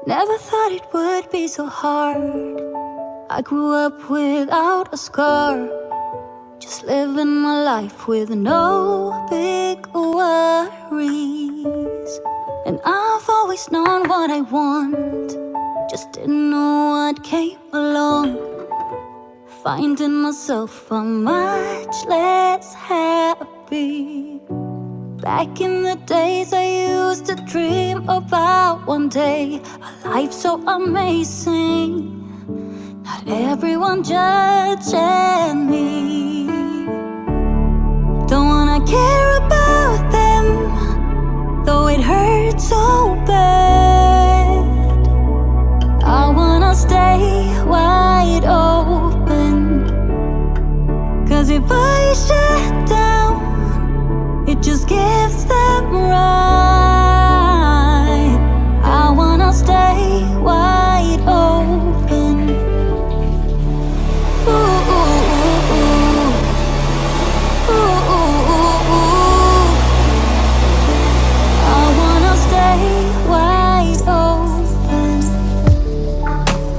Never thought it would be so hard. I grew up without a scar, just living my life with no big worries. And I've always known what I want, just didn't know what came along. Finding myself much less happy. Back in the days I used to dream about one day a life so amazing, not everyone judging me. Don't wanna care about them, though it hurts so bad. I wanna stay wide open, 'cause if I shut down, it just gives them right. I wanna stay wide open. Ooh, ooh, ooh, ooh. Ooh, ooh, ooh, ooh. I wanna stay wide open.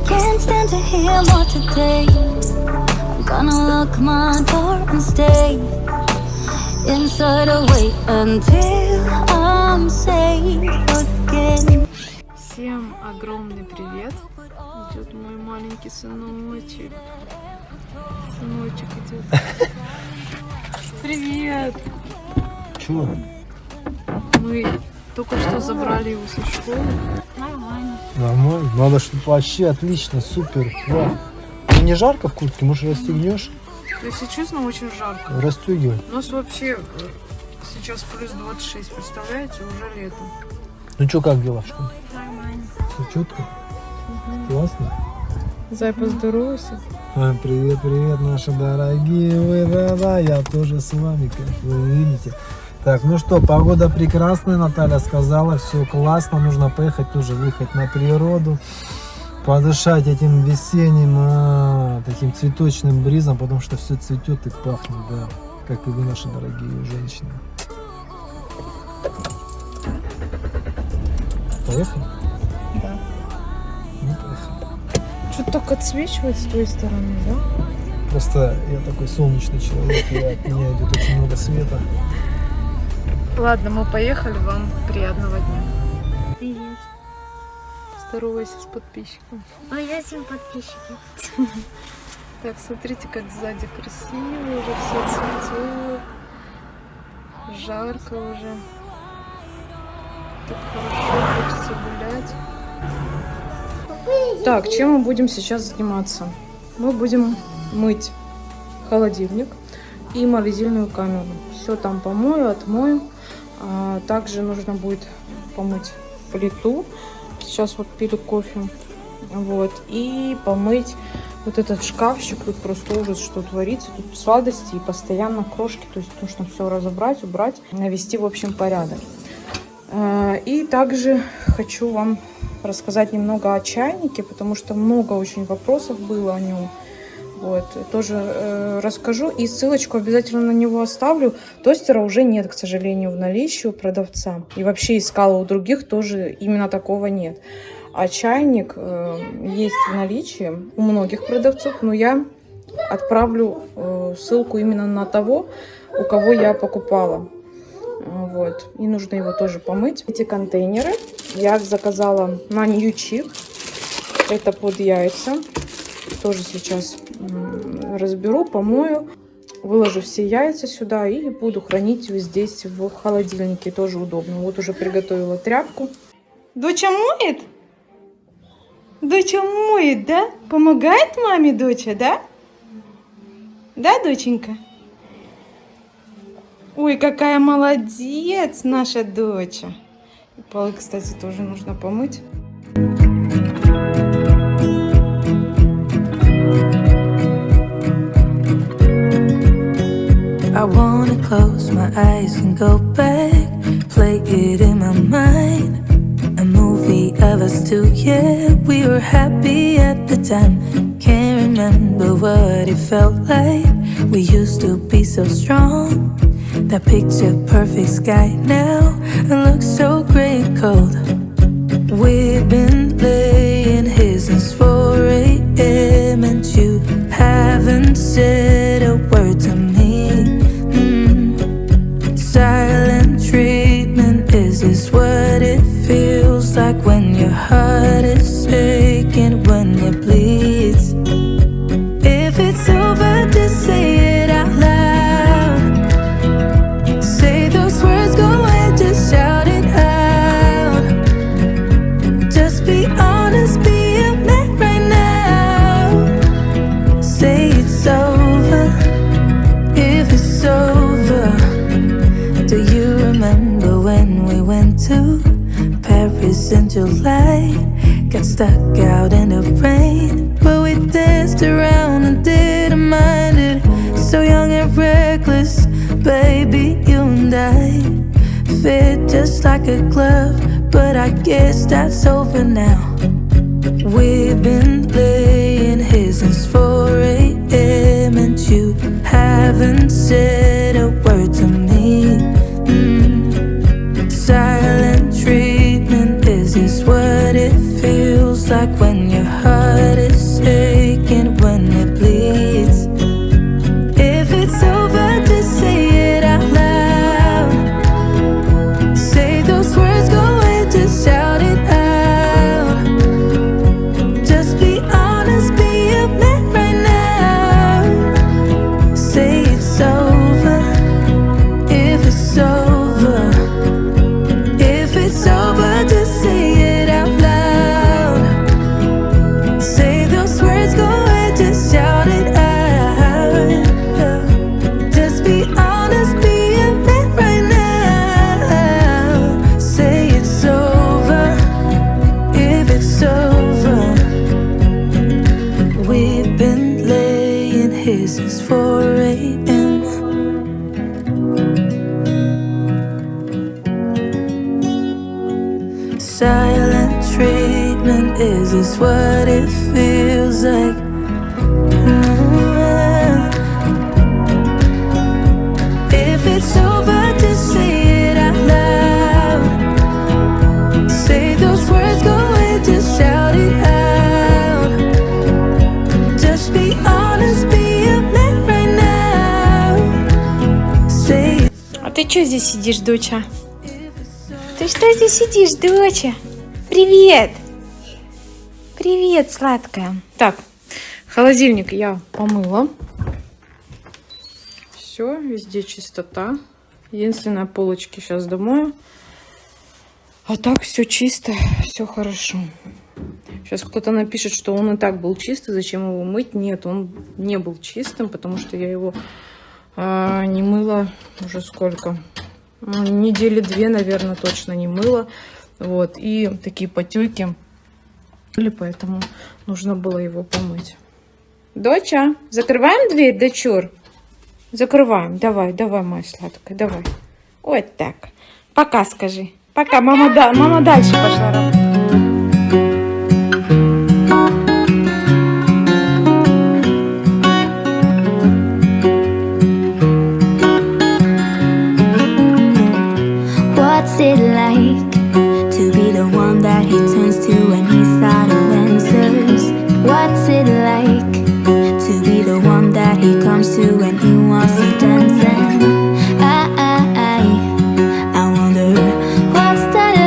Can't stand to hear more today. I'm gonna lock my door and stay inside, away until I'm safe again. Всем огромный привет. Идет мой маленький сыночек. Сыночек идет. Привет. Чего? Мы только что забрали его со школы. Нормально. Нормально. Надо, чтобы вообще отлично, супер. Да. Ну, не жарко в куртке, может расстегнешь? Если честно, очень жарко. Расстегивай. У нас вообще сейчас плюс 26, представляете, уже лето. Ну что, как дела в школе? Нормально. Все четко? Классно? Зай, поздоровайся. Привет, привет, наши дорогие вы, да, я тоже с вами, как вы видите. Так, ну что, погода прекрасная, Наталья сказала, все классно, нужно поехать тоже, выехать на природу, подышать этим весенним, таким цветочным бризом, потому что все цветет и пахнет, да, как и вы, наши дорогие женщины. Поехали? Да. Ну, поехали. Что-то так отсвечивает с твоей стороны, да? Просто я такой солнечный человек, и от меня идет очень много света. Ладно, мы поехали, вам приятного дня. Привет. Здоровайся с подписчиком. Ой, я всем подписчики. Так, смотрите, как сзади красиво, уже все цветет. Жарко уже. Так хорошо, хочется гулять. Так, чем мы будем сейчас заниматься? Мы будем мыть холодильник и морозильную камеру. Все там помою, отмою. Также нужно будет помыть плиту. Сейчас вот пили кофе. Вот. И помыть вот этот шкафчик. Тут просто ужас, что творится. Тут сладости и постоянно крошки. То есть нужно все разобрать, убрать, навести, в общем, порядок. И также хочу вам рассказать немного о чайнике, потому что много очень вопросов было о нем. Вот, тоже расскажу, и ссылочку обязательно на него оставлю. Тостера уже нет, к сожалению, в наличии у продавца. И вообще искала у других, тоже именно такого нет. А чайник есть в наличии у многих продавцов, но я отправлю ссылку именно на того, у кого я покупала. Вот, и нужно его тоже помыть. Эти контейнеры я заказала на Ньючик. Это под яйца. Тоже сейчас разберу, помою, выложу все яйца сюда и буду хранить здесь в холодильнике. Тоже удобно. Вот уже приготовила тряпку. Доча моет? Доча моет, да? Помогает маме доча, да? Да, доченька? Ой, какая молодец наша доча. И полы, кстати, тоже нужно помыть. I wanna close my eyes and go back, play it in my mind. A movie of us two, yeah, we were happy at the time. Can't remember what it felt like. We used to be so strong. That picture perfect sky now, it looks so gray cold. We've been living in July. Got stuck out in the rain, but we danced around and didn't mind it. So young and reckless, baby, you and I fit just like a glove, but I guess that's over now. We've been laying here since 4 a.m. and you haven't said a word to me. Silent treatment, is this what it feels like when your heart is aching, when it bleeds? If it's over, just say it out loud. Say those words, go ahead, just shout it out. Just be honest, be a man right now. Say it's over, if it's over. If it's over, just say it out loud. Say those words, go ahead, just shout it out. Just be honest, be a man right now. Say it's over, if it's over. We've been laying here since 4 a.m. Silent treatment, is this what it feels like? If it's over, just say it out loud. Say those words, go ahead, just shout it out. Just be honest, be a man right now. Say it. А ты что здесь сидишь, доча? Ты что здесь сидишь, доча? Привет! Привет, сладкая. Так, холодильник я помыла. Все, везде чистота. Единственное, полочки сейчас домою. А так все чисто, все хорошо. Сейчас кто-то напишет, что он и так был чистый, зачем его мыть? Нет, он не был чистым, потому что я его не мыла уже сколько? Недели 2, наверное, точно не мыла. Вот, и такие потеки. Поэтому нужно было его помыть. Доча, закрываем дверь, дочур? Закрываем. Давай, давай, моя сладкая, давай. Вот так. Пока скажи. Пока, мама дальше пошла работать. What's it like to be the one that he turns to when he's out of answers? What's it like to be the one that he comes to when he wants to dance? And I wonder what's that like?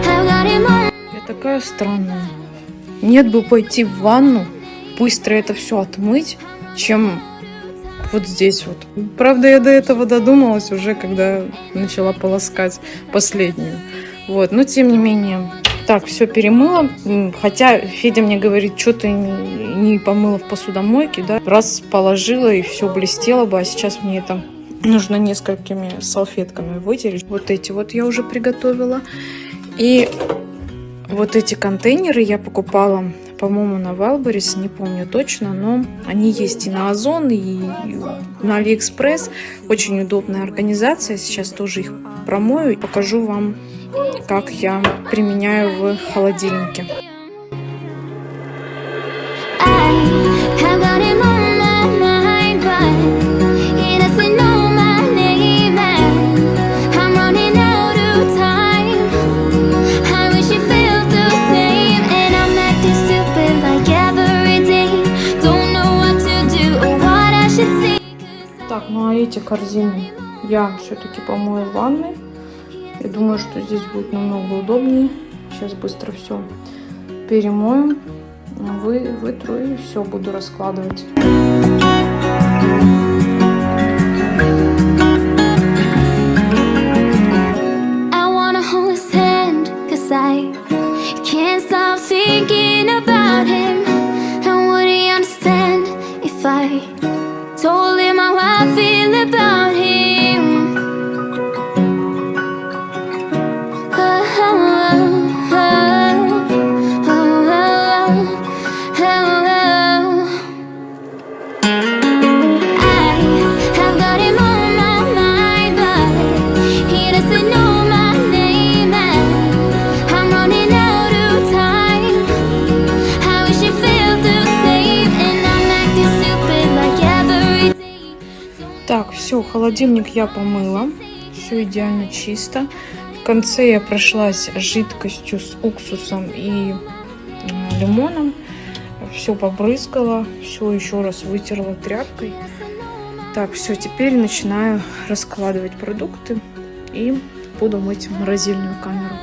I've got him on. Я такая странная. Нет бы пойти в ванну, быстро это все отмыть, чем вот здесь вот. Правда, я до этого додумалась уже, когда начала полоскать последнюю. Вот, но тем не менее. Так, все перемыла. Хотя Федя мне говорит, что ты не помыла в посудомойке, да? Раз положила и все блестело бы, а сейчас мне это нужно несколькими салфетками вытереть. Вот эти вот я уже приготовила. И вот эти контейнеры я покупала, по-моему, на Wildberries, не помню точно, но они есть и на Озон, и на Алиэкспресс. Очень удобная организация. Сейчас тоже их промою и покажу вам, как я применяю в холодильнике. I've got him on my mind, but he doesn't know my name, and I'm running out of time. I wish you felt the same, and I'm acting stupid like every day. Don't know what to do or what I should say. Так, ну а эти корзины я все-таки помою в ванной. Я думаю, что здесь будет намного удобнее. Сейчас быстро все перемою, вытру и все буду раскладывать. I wanna hold his hand, 'cause I can't stop thinking about him. And would he understand if I Told him how I feel about him. Так, все, холодильник я помыла, все идеально чисто. В конце я прошлась жидкостью с уксусом и лимоном, все побрызгала, все еще раз вытерла тряпкой. Так, все, теперь начинаю раскладывать продукты и буду мыть морозильную камеру.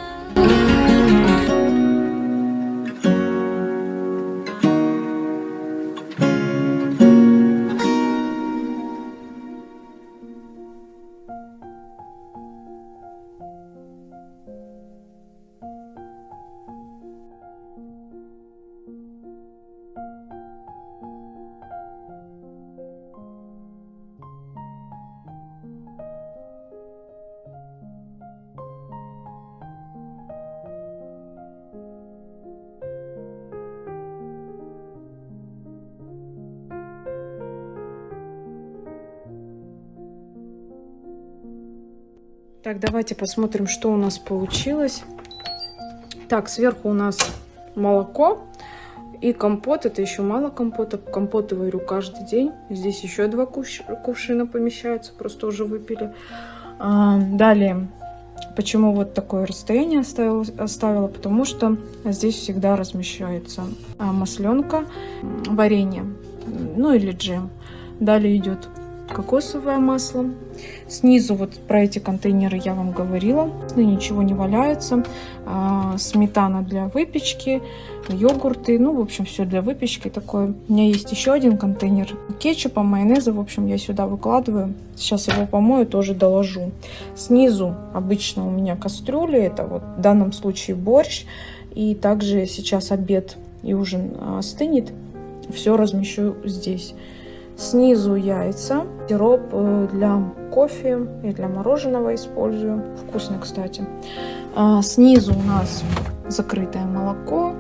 Так, давайте посмотрим, что у нас получилось. Так, сверху у нас молоко и компот. Это еще мало компота. Компоты варю каждый день. Здесь еще 2 кувшина помещаются, просто уже выпили. Далее, почему вот такое расстояние оставила? Потому что здесь всегда размещается масленка, варенье, ну или джем. Далее идет кокосовое масло. Снизу вот про эти контейнеры я вам говорила. Ничего не валяется. Сметана для выпечки, йогурты. Ну, в общем, все для выпечки такое. У меня есть еще один контейнер кетчупа, майонеза. В общем, я сюда выкладываю. Сейчас его помою, тоже доложу. Снизу обычно у меня кастрюли. Это вот в данном случае борщ. И также сейчас обед и ужин остынет. Все размещу здесь. Снизу яйца, сироп для кофе и для мороженого использую. Вкусно, кстати. Снизу у нас закрытое молоко,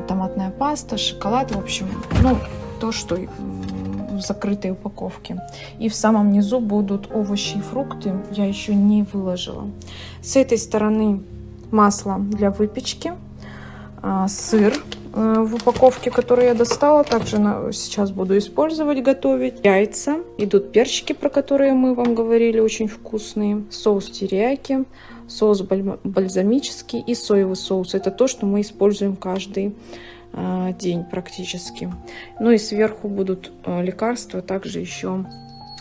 томатная паста, шоколад. В общем, ну, то, что в закрытой упаковке. И в самом низу будут овощи и фрукты. Я еще не выложила. С этой стороны масло для выпечки, сыр в упаковке, которую я достала, также сейчас буду использовать, готовить. Яйца, идут перчики, про которые мы вам говорили, очень вкусные. Соус терияки, соус бальзамический и соевый соус. Это то, что мы используем каждый день практически. Ну и сверху будут лекарства, также еще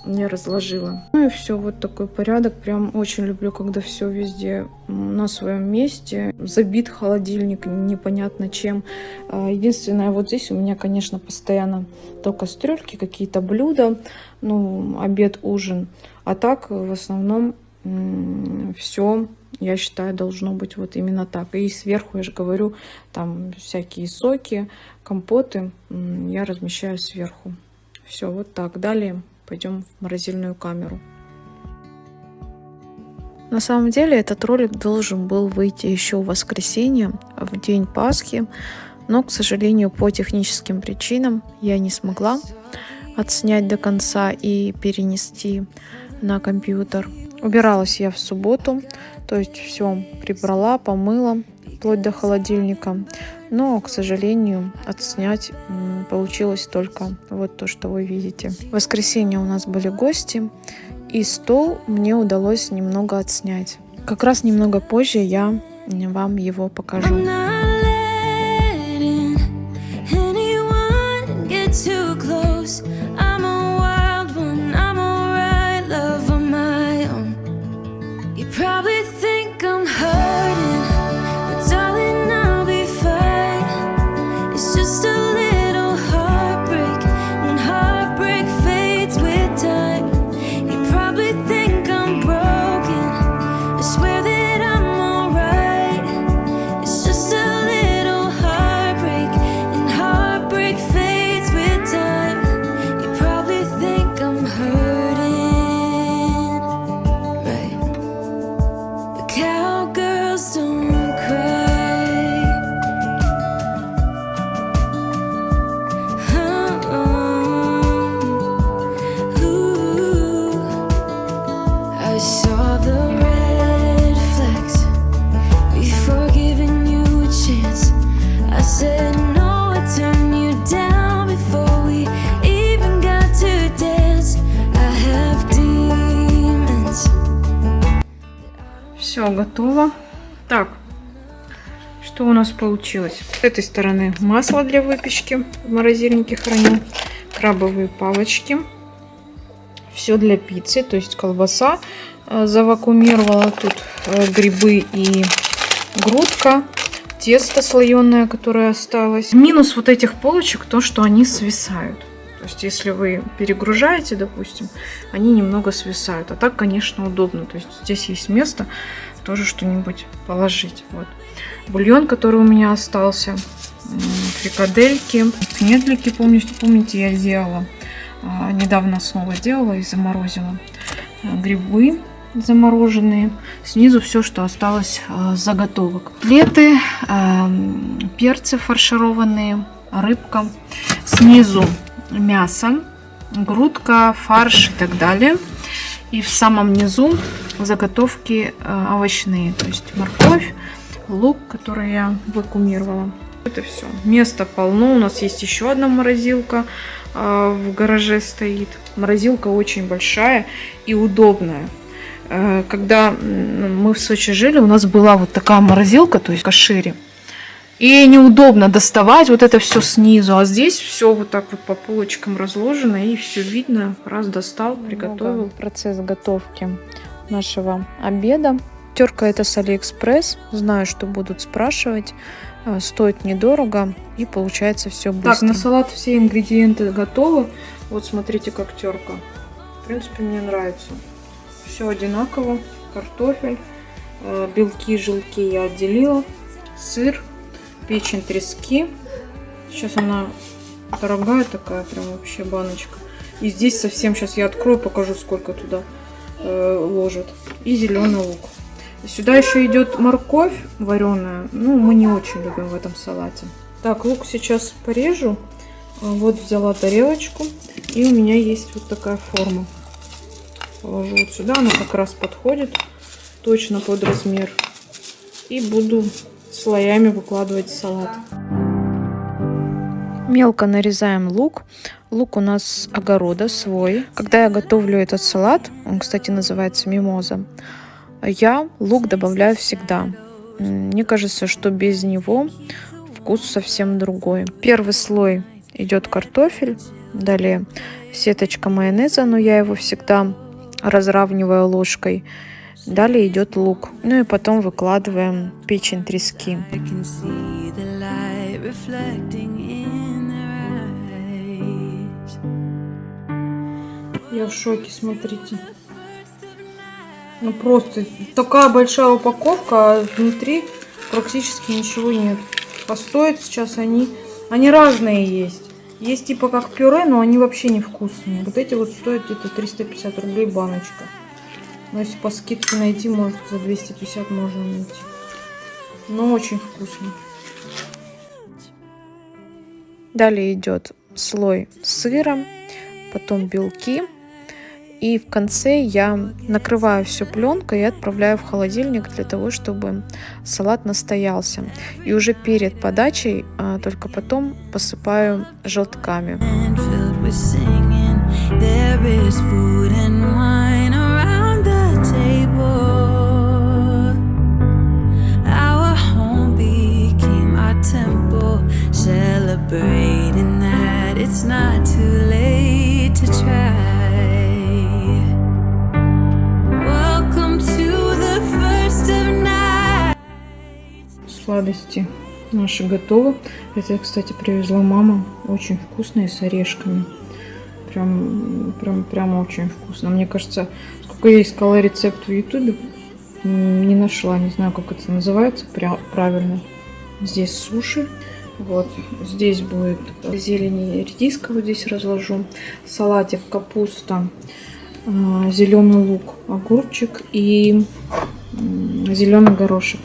не разложила. Ну и все, вот такой порядок. Прям очень люблю, когда все везде на своем месте. Забит холодильник непонятно чем. Единственное, вот здесь у меня, конечно, постоянно то кастрюльки, какие-то блюда, ну, обед, ужин. А так, в основном, все, я считаю, должно быть вот именно так. И сверху, я же говорю, там всякие соки, компоты я размещаю сверху. Все, вот так. Далее пойдем в морозильную камеру. На самом деле этот ролик должен был выйти еще в воскресенье, в день Пасхи, но, к сожалению, по техническим причинам я не смогла отснять до конца и перенести на компьютер. Убиралась я в субботу, то есть все прибрала, помыла, вплоть до холодильника. Но, к сожалению, отснять получилось только вот то, что вы видите. В воскресенье у нас были гости, и стол мне удалось немного отснять. Как раз немного позже я вам его покажу. Just a little Все готово. Так, что у нас получилось? С этой стороны масло для выпечки в морозильнике храню, крабовые палочки, все для пиццы, то есть колбаса завакуумировала, тут грибы и грудка, тесто слоеное, которое осталось. Минус вот этих полочек то, что они свисают. То есть если вы перегружаете, допустим, они немного свисают. А так, конечно, удобно. То есть здесь есть место тоже что-нибудь положить. Вот. Бульон, который у меня остался, фрикадельки, медлики, помните, я делала. Недавно снова делала и заморозила. Грибы замороженные. Снизу все, что осталось заготовок. Котлеты, перцы фаршированные, рыбка. Снизу мясо, грудка, фарш и так далее. И в самом низу заготовки овощные. То есть морковь, лук, который я вакуумировала. Это все. Места полно. У нас есть еще одна морозилка в гараже стоит. Морозилка очень большая и удобная. Когда мы в Сочи жили, у нас была вот такая морозилка, то есть кашире. И неудобно доставать вот это все снизу. А здесь все вот так вот по полочкам разложено. И все видно. Раз достал, приготовил. Процесс готовки нашего обеда. Терка это с Алиэкспресс. Знаю, что будут спрашивать. Стоит недорого. И получается все быстро. Так, на салат все ингредиенты готовы. Вот смотрите, как терка. В принципе, мне нравится. Все одинаково. Картофель. Белки, желтки я отделила. Сыр. Печень трески. Сейчас она дорогая такая, прям вообще баночка. И здесь совсем, сейчас я открою, покажу, сколько туда ложат. И зеленый лук. И сюда еще идет морковь вареная. Ну, мы не очень любим в этом салате. Так, лук сейчас порежу. Вот взяла тарелочку. И у меня есть вот такая форма. Положу вот сюда, она как раз подходит. Точно под размер. И буду слоями выкладывать салат. Мелко нарезаем лук. Лук у нас с огорода свой. Когда я готовлю этот салат, он, кстати, называется мимоза, я лук добавляю всегда. Мне кажется, что без него вкус совсем другой. Первый слой идет картофель, далее сеточка майонеза, но я его всегда разравниваю ложкой. Далее идет лук. Ну и потом выкладываем печень трески. Я в шоке, смотрите. Ну просто такая большая упаковка, а внутри практически ничего нет. Постоят сейчас они разные есть. Есть типа как пюре, но они вообще не вкусные. Вот эти вот стоят где-то 350 рублей баночка. Но если по скидке найти, может за 250 можно найти. Но очень вкусно. Далее идет слой сыра, потом белки. И в конце я накрываю все пленкой и отправляю в холодильник для того, чтобы салат настоялся. И уже перед подачей, только потом посыпаю желтками. Celebrating that it's not too late to try. Welcome to the first of night. Сладости наши готовы. Это, кстати, привезла мама. Очень вкусные, с орешками. Прям очень вкусно. Мне кажется, сколько я искала рецепт в ютубе, не нашла. Не знаю, как это называется правильно. Здесь суши. Вот, здесь будет зелень и редиска, вот здесь разложу. Салатик, капуста, зеленый лук, огурчик и зеленый горошек.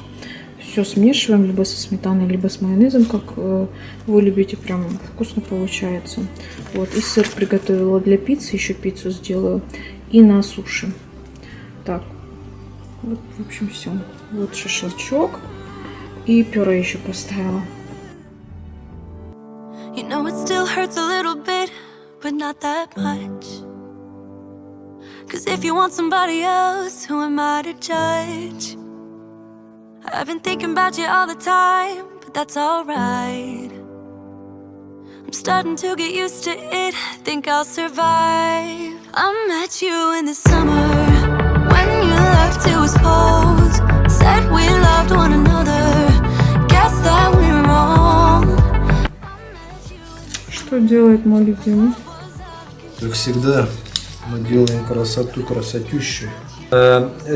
Все смешиваем либо со сметаной, либо с майонезом, как вы любите. Прям вкусно получается. Вот, и сыр приготовила для пиццы, еще пиццу сделаю. И на суши. Так, вот, в общем, все. Вот шашлычок. И пюре еще поставила. You know it still hurts a little bit, but not that much. 'Cause if you want somebody else, who am I to judge? I've been thinking about you all the time, but that's alright. I'm starting to get used to it, think I'll survive. I met you in the summer, when you left it was cold. Said we loved one another, guess that we're wrong. Что делает мой любимый? Как всегда, мы делаем красоту красотищу.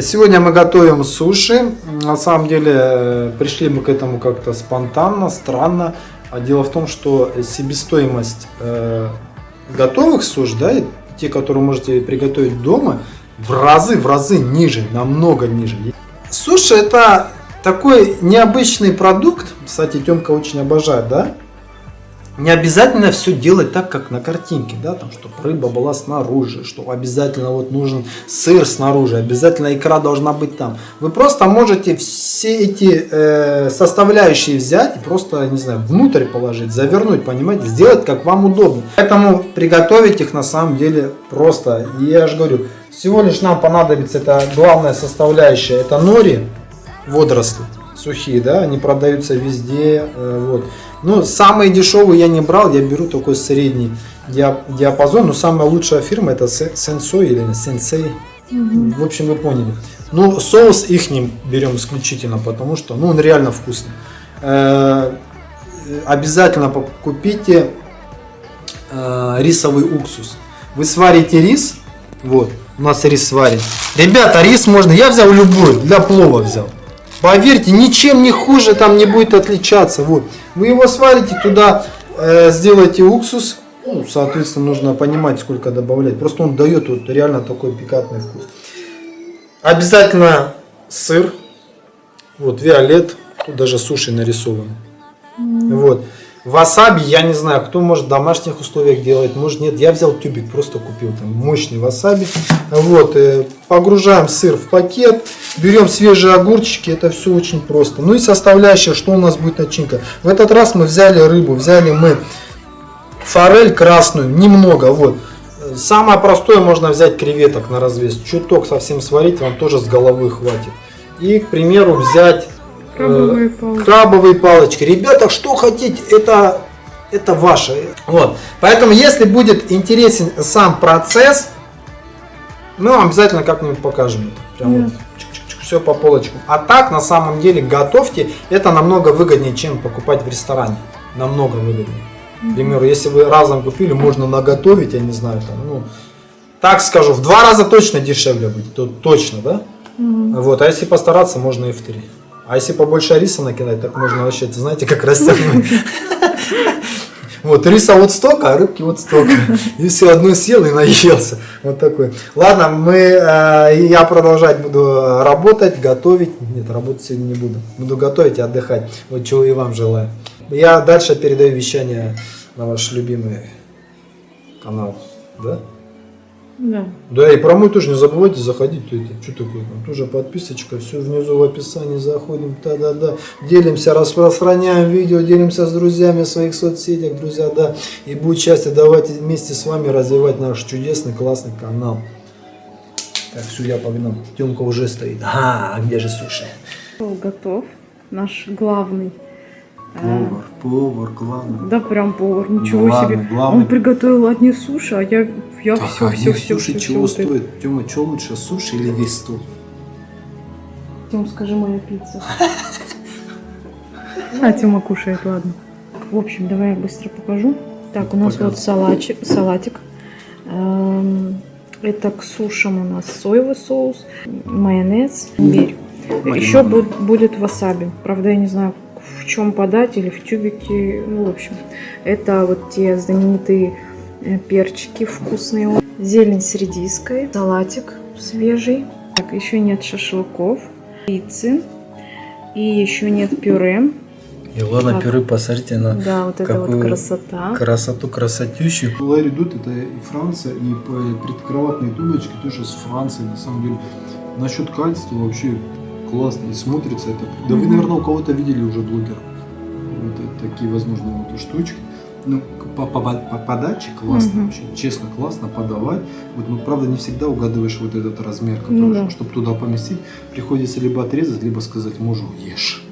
Сегодня мы готовим суши. На самом деле пришли мы к этому как-то спонтанно, странно. А дело в том, что себестоимость готовых суш, да, те, которые можете приготовить дома, в разы ниже, намного ниже. Суши — это такой необычный продукт. Кстати, Тёмка очень обожает, да? Не обязательно все делать так, как на картинке, да, там, чтобы рыба была снаружи, что обязательно вот нужен сыр снаружи, обязательно икра должна быть там. Вы просто можете все эти составляющие взять и просто, не знаю, внутрь положить, завернуть, понимаете, сделать как вам удобно. Поэтому приготовить их на самом деле просто. И я же говорю, всего лишь нам понадобится, это главная составляющая, это нори, водоросли сухие, да, они продаются везде, вот. Ну, самые дешевые я не брал, я беру такой средний диапазон, но самая лучшая фирма это Сенсой или Сенсей, в общем, вы поняли. Ну, соус ихним берем исключительно, потому что, ну, он реально вкусный. Обязательно купите рисовый уксус. Вы сварите рис, вот, у нас рис сварен. Ребята, рис можно, я взял любой, для плова взял. Поверьте, ничем не хуже, там не будет отличаться. Вот. Вы его сварите, туда сделаете уксус. Ну, соответственно, нужно понимать, сколько добавлять. Просто он дает вот реально такой пикантный вкус. Обязательно сыр. Вот, виолет. Тут даже суши нарисованы. Вот. Васаби, я не знаю, кто может в домашних условиях делать, может нет. Я взял тюбик, просто купил там мощный васаби. Вот, погружаем сыр в пакет, берем свежие огурчики, это все очень просто. Ну и составляющая, что у нас будет начинка. В этот раз мы взяли рыбу, взяли мы форель красную, немного, вот. Самое простое, можно взять креветок на развес, чуток совсем сварить, вам тоже с головы хватит. И, к примеру, взять крабовые палочки. Ребята, что хотите, это ваше. Вот. Поэтому, если будет интересен сам процесс, мы вам обязательно как-нибудь покажем. Прям вот, все по полочкам. А так, на самом деле, готовьте. Это намного выгоднее, чем покупать в ресторане. Намного выгоднее. К примеру, если вы разом купили, можно наготовить, я не знаю, там, ну, так скажу, в 2 раза точно дешевле будет. То точно, да? Вот. А если постараться, можно и в 3. А если побольше риса накидать, так можно вообще, знаете, как растягивать. Вот, риса вот столько, а рыбки вот столько. И все, одну съел и наелся. Вот такой. Ладно, я продолжать буду работать, готовить. Нет, работать сегодня не буду. Буду готовить и отдыхать. Вот чего и вам желаю. Я дальше передаю вещание на ваш любимый канал. Да? Да. Да, и про мой тоже не забывайте заходить. Что такое? Там тоже подписочка, все внизу в описании, заходим, да. Делимся, распространяем видео, делимся с друзьями в своих соцсетях, друзья, да. И будет счастье, давайте вместе с вами развивать наш чудесный, классный канал. Так, все, я погнал. Тёмка уже стоит. А где же суши? Готов. Наш главный. Повар, главный. Да, прям повар, ничего Главный, себе. главный. Он приготовил одни суши, а я все. Суши чего стоит? Тёма, что лучше, суши или весь стол? Тём, скажи, моя пицца. А, Тёма кушает, ладно. В общем, давай я быстро покажу. Так, у нас вот салатик. Это к сушам у нас соевый соус, майонез, имбирь. Еще будет васаби. Правда, я не знаю, в чем подать, или в тюбике. Ну, в общем, это вот те знаменитые перчики вкусные. Зелень с редиской, салатик свежий. Так, еще нет шашлыков, пиццы. И еще нет пюре. И ладно, пюре, посмотрите на да, вот это вот красота. Красоту, красотищу. Ларри Редут это и Франция, и предкроватные тумбочки тоже с Франции, на самом деле. Насчет качества вообще классно, и смотрится это. Да вы, наверное, у кого-то видели уже блогеров. Вот такие, возможно, вот штучки. Ну, по подаче классно, вообще, честно, классно подавать. Вот, ну, правда, не всегда угадываешь вот этот размер, который, Ну да. чтобы туда поместить, приходится либо отрезать, либо сказать мужу ешь.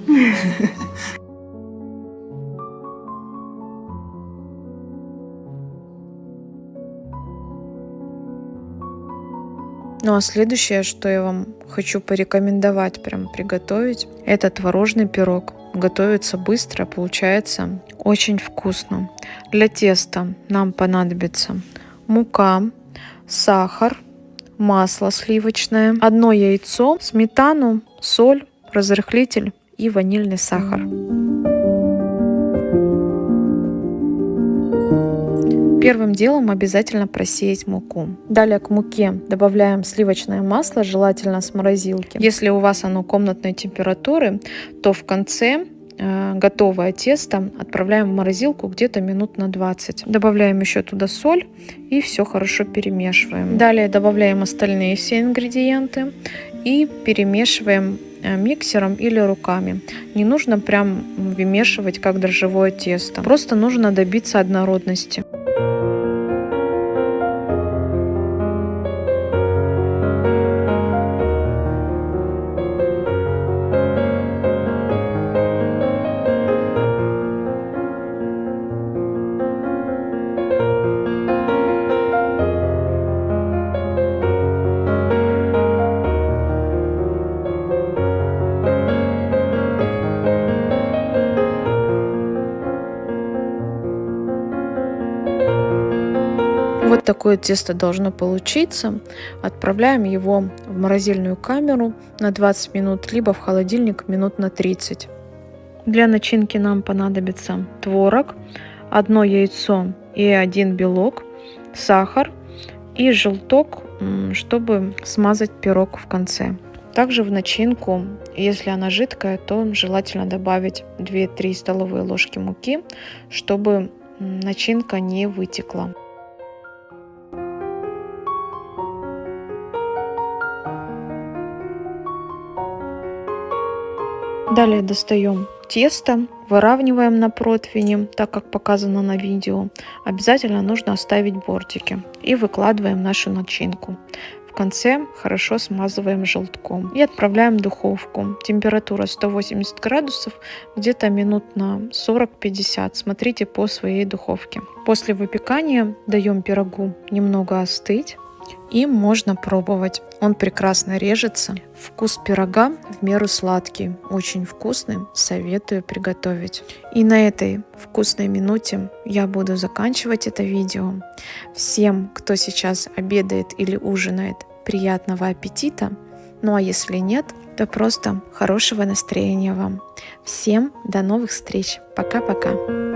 Ну а следующее, что я вам хочу порекомендовать прям приготовить, это творожный пирог. Готовится быстро, получается очень вкусно. Для теста нам понадобится мука, сахар, масло сливочное, 1 яйцо, сметану, соль, разрыхлитель и ванильный сахар. Первым делом обязательно просеять муку. Далее к муке добавляем сливочное масло, желательно с морозилки. Если у вас оно комнатной температуры, то в конце готовое тесто отправляем в морозилку где-то минут на 20. Добавляем еще туда соль и все хорошо перемешиваем. Далее добавляем остальные все ингредиенты и перемешиваем миксером или руками. Не нужно прям вымешивать как дрожжевое тесто. Просто нужно добиться однородности. Вот такое тесто должно получиться. Отправляем его в морозильную камеру на 20 минут, либо в холодильник минут на 30. Для начинки нам понадобится творог, 1 яйцо и 1 белок, сахар и желток, чтобы смазать пирог в конце. Также в начинку, если она жидкая, то желательно добавить 2-3 столовые ложки муки, чтобы начинка не вытекла. Далее достаем тесто, выравниваем на противне, так как показано на видео. Обязательно нужно оставить бортики. И выкладываем нашу начинку. В конце хорошо смазываем желтком. И отправляем в духовку. Температура 180 градусов, где-то минут на 40-50. Смотрите по своей духовке. После выпекания даем пирогу немного остыть. И можно пробовать. Он прекрасно режется. Вкус пирога в меру сладкий, очень вкусный. Советую приготовить. И на этой вкусной минуте я буду заканчивать это видео. Всем, кто сейчас обедает или ужинает, приятного аппетита. Ну а если нет, то просто хорошего настроения вам. Всем до новых встреч. Пока-пока.